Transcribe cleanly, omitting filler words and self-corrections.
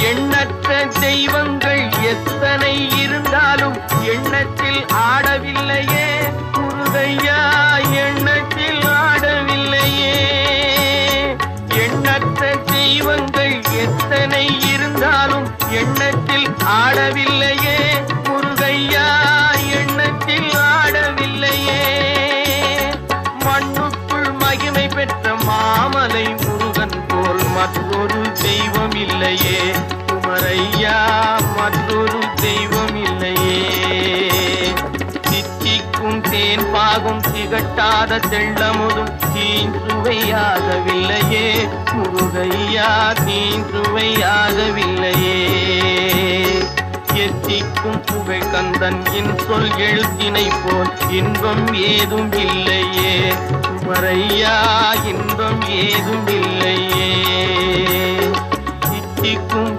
எண்ணற்ற தெய்வங்கள் எத்தனை இருந்தாலும் எண்ணத்தில் ஆடவில்லையே முருகையா, எண்ணத்தில் ஆடவில்லையே. எண்ணற்ற தெய்வங்கள் எத்தனை இருந்தாலும் எண்ணத்தில் ஆடவில்லையே முருகையா, எண்ணத்தில் ஆடவில்லையே. மண்ணுக்குள் மகிமை பெற்ற மாமலை முருகன் போல் மற்றொரு தெய்வம் இல்லையே குமரையா, மற்றொரு தெய்வம் இல்லையே. தித்திக்கும் தேன் பாகும் திகட்டாத தெள்ளமுதும் தீஞ்சுவையாகவில்லையே முருகையா, தீஞ்சுவையாகவில்லையே. எத்திக்கும் புகழ் கந்தன் என் சொல் எழுத்தினை போல் இன்பம் ஏதும் இல்லையே குமரையா, இன்பம் ஏதும் இல்லையே. தித்திக்கும்